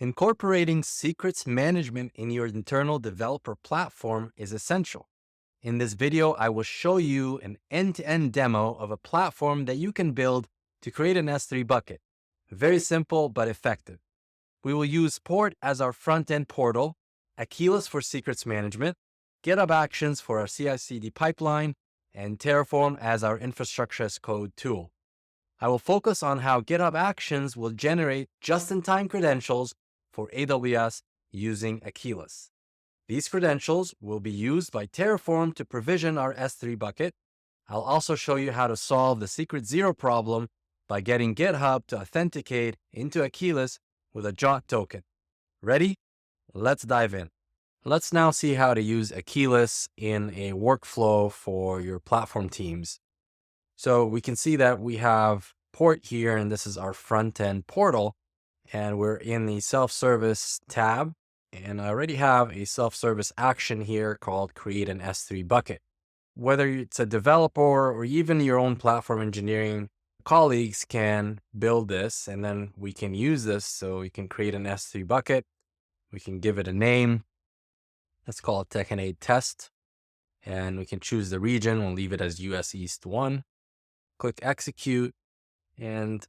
Incorporating secrets management in your internal developer platform is essential. In this video, I will show you an end-to-end demo of a platform that you can build to create an S3 bucket. Very simple, but effective. We will use Port as our front-end portal, Akeyless for secrets management, GitHub Actions for our CI/CD pipeline, and Terraform as our infrastructure as code tool. I will focus on how GitHub Actions will generate just-in-time credentials for AWS using Akeyless. These credentials will be used by Terraform to provision our S3 bucket. I'll also show you how to solve the secret zero problem by getting GitHub to authenticate into Akeyless with a JOT token. Ready? Let's dive in. Let's now see how to use Akeyless in a workflow for your platform teams. So we can see that we have Port here, and this is our front-end portal, and we're in the self-service tab. And I already have a self-service action here called create an S3 bucket. Whether it's a developer or even your own platform engineering colleagues can build this, and then we can use this. So we can create an S3 bucket. We can give it a name. Let's call it Tech and Aid test. And we can choose the region. We'll leave it as US East 1. Click execute. And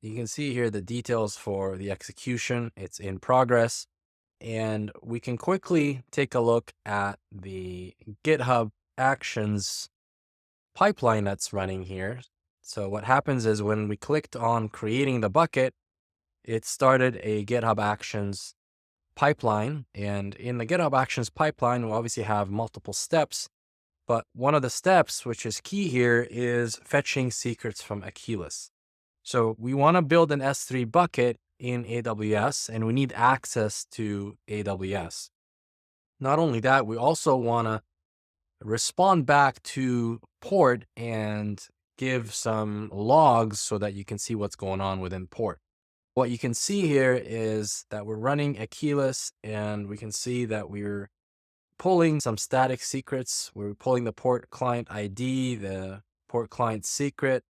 you can see here the details for the execution. It's in progress. And we can quickly take a look at the GitHub Actions pipeline that's running here. So what happens is when we clicked on creating the bucket, it started a GitHub Actions pipeline. And in the GitHub Actions pipeline, we obviously have multiple steps. But one of the steps, which is key here, is fetching secrets from Akeyless. So we want to build an S3 bucket in AWS, and we need access to AWS. Not only that, we also want to respond back to Port and give some logs so that you can see what's going on within Port. What you can see here is that we're running Akeyless, and we can see that we're pulling some static secrets. We're pulling the Port client ID, the Port client secret.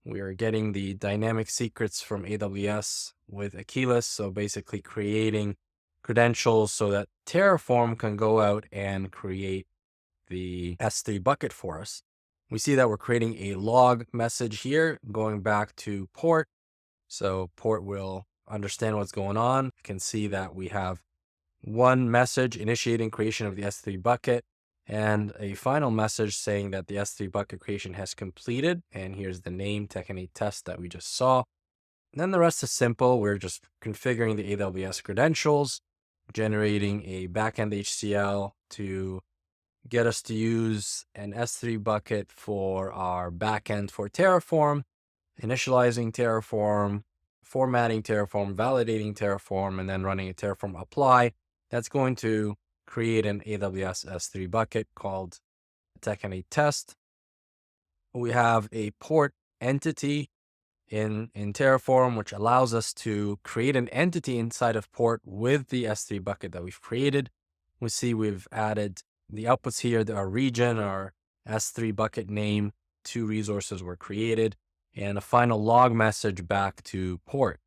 We are getting the dynamic secrets from AWS with Akeyless. So basically creating credentials so that Terraform can go out and create the S3 bucket for us. We see that we're creating a log message here going back to Port. So Port will understand what's going on. You can see that we have one message initiating creation of the S3 bucket, and a final message saying that the S3 bucket creation has completed. And here's the name, Tech and Aid test that we just saw. And then the rest is simple. We're just configuring the AWS credentials, generating a backend HCL to get us to use an S3 bucket for our backend for Terraform, initializing Terraform, formatting Terraform, validating Terraform, and then running a Terraform apply. That's going to create an AWS S3 bucket called Tech and Aid test. We have a Port entity in Terraform, which allows us to create an entity inside of Port with the S3 bucket that we've created. We see we've added the outputs here, our region, our S3 bucket name, 2 resources were created, and a final log message back to Port.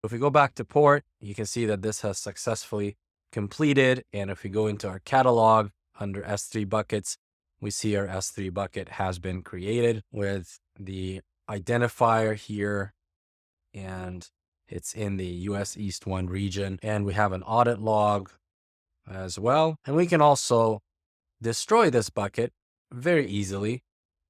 If we go back to Port, you can see that this has successfully completed. And if we go into our catalog under S3 buckets, we see our S3 bucket has been created with the identifier here, and it's in the US East 1 region. And we have an audit log as well. And we can also destroy this bucket very easily.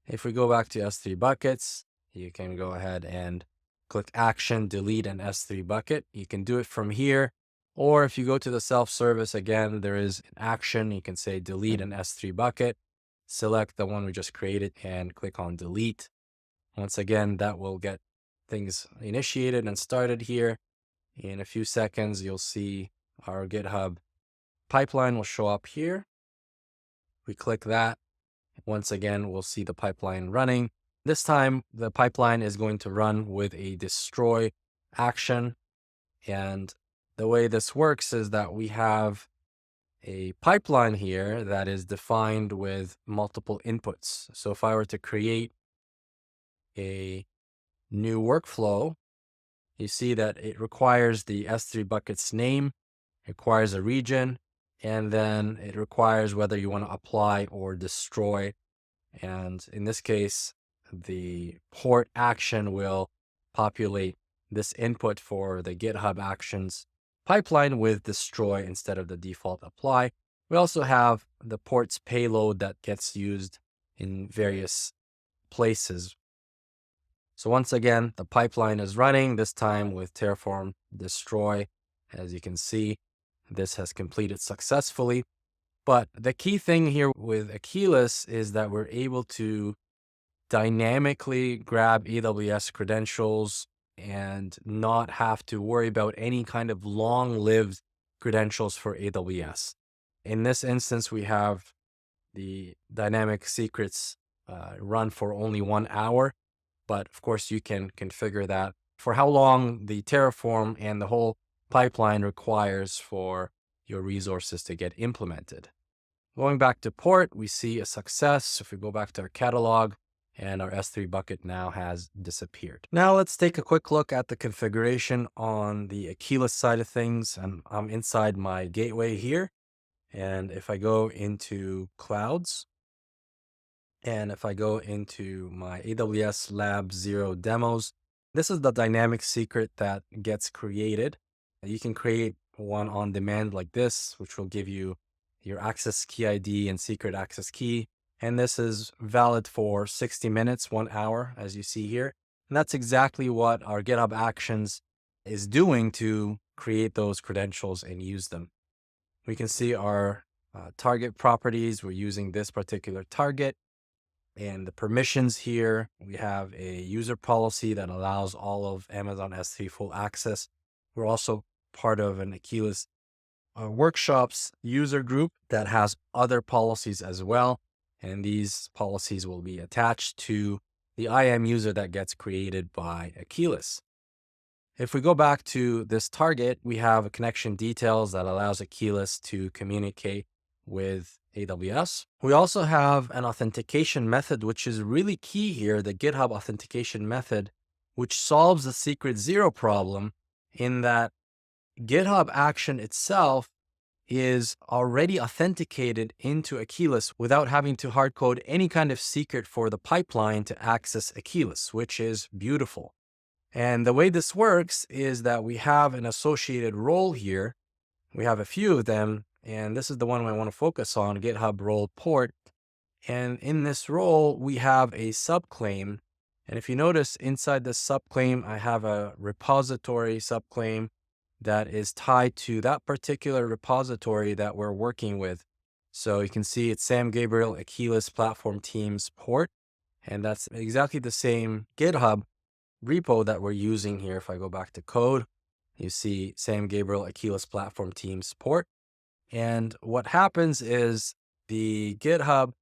If we go back to S3 buckets, you can go ahead and click action, delete an S3 bucket. You can do it from here. Or if you go to the self-service, again, there is an action. You can say delete an S3 bucket, select the one we just created and click on delete. Once again, that will get things initiated and started here. In a few seconds, you'll see our GitHub pipeline will show up here. We click that. Once again, we'll see the pipeline running. This time, the pipeline is going to run with a destroy action. And the way this works is that we have a pipeline here that is defined with multiple inputs. So if I were to create a new workflow, you see that it requires the S3 bucket's name, requires a region, and then it requires whether you want to apply or destroy. And in this case, the port action will populate this input for the GitHub Actions pipeline with destroy instead of the default apply. We also have the port's payload that gets used in various places. So once again, the pipeline is running, this time with Terraform destroy. As you can see, this has completed successfully. But the key thing here with Akeyless is that we're able to dynamically grab AWS credentials and not have to worry about any kind of long-lived credentials for AWS. In this instance, we have the dynamic secrets run for only 1 hour, but of course you can configure that for how long the Terraform and the whole pipeline requires for your resources to get implemented. Going back to port, we see a success. If we go back to our catalog, and our S3 bucket now has disappeared. Now let's take a quick look at the configuration on the Akeyless side of things. And I'm inside my gateway here. And if I go into clouds, and if I go into my AWS Lab 0 demos, this is the dynamic secret that gets created. You can create one on demand like this, which will give you your access key ID and secret access key. And this is valid for 60 minutes, 1 hour, as you see here. And that's exactly what our GitHub Actions is doing to create those credentials and use them. We can see our target properties. We're using this particular target. And the permissions here, we have a user policy that allows all of Amazon S3 full access. We're also part of an Akeyless workshops user group that has other policies as well. And these policies will be attached to the IAM user that gets created by Akeyless. If we go back to this target, we have a connection details that allows Akeyless to communicate with AWS. We also have an authentication method, which is really key here, the GitHub authentication method, which solves the secret zero problem in that GitHub action itself is already authenticated into Akeyless without having to hard code any kind of secret for the pipeline to access Akeyless, which is beautiful. And the way this works is that we have an associated role here. We have a few of them, and this is the one I want to focus on, GitHub role port. And in this role, we have a subclaim. And if you notice inside this subclaim, I have a repository subclaim that is tied to that particular repository that we're working with. So you can see it's Sam Gabriel Akeyless Platform Teams port. And that's exactly the same GitHub repo that we're using here. If I go back to code, you see Sam Gabriel Akeyless Platform Teams port. And what happens is the GitHub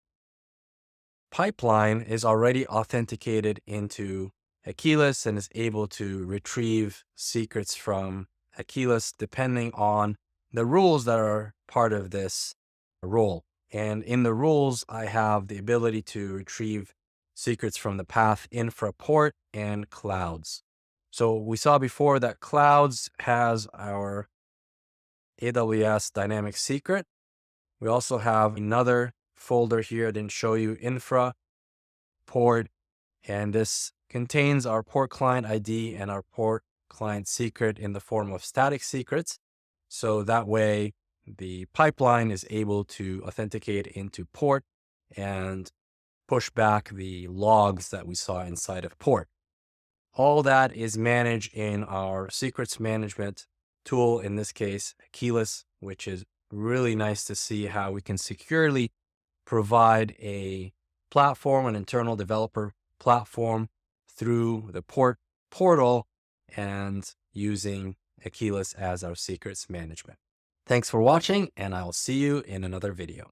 pipeline is already authenticated into Akeyless and is able to retrieve secrets from Akeyless depending on the rules that are part of this role. And in the rules, I have the ability to retrieve secrets from the path infra port and clouds. So we saw before that clouds has our AWS dynamic secret. We also have another folder here I didn't show you, infra port, and this contains our port client ID and our port client secret in the form of static secrets. So that way the pipeline is able to authenticate into port and push back the logs that we saw inside of port. All that is managed in our secrets management tool, in this case, Akeyless, which is really nice to see how we can securely provide a platform, an internal developer platform through the portal and using Akeyless as our secrets management. Thanks for watching, and I will see you in another video.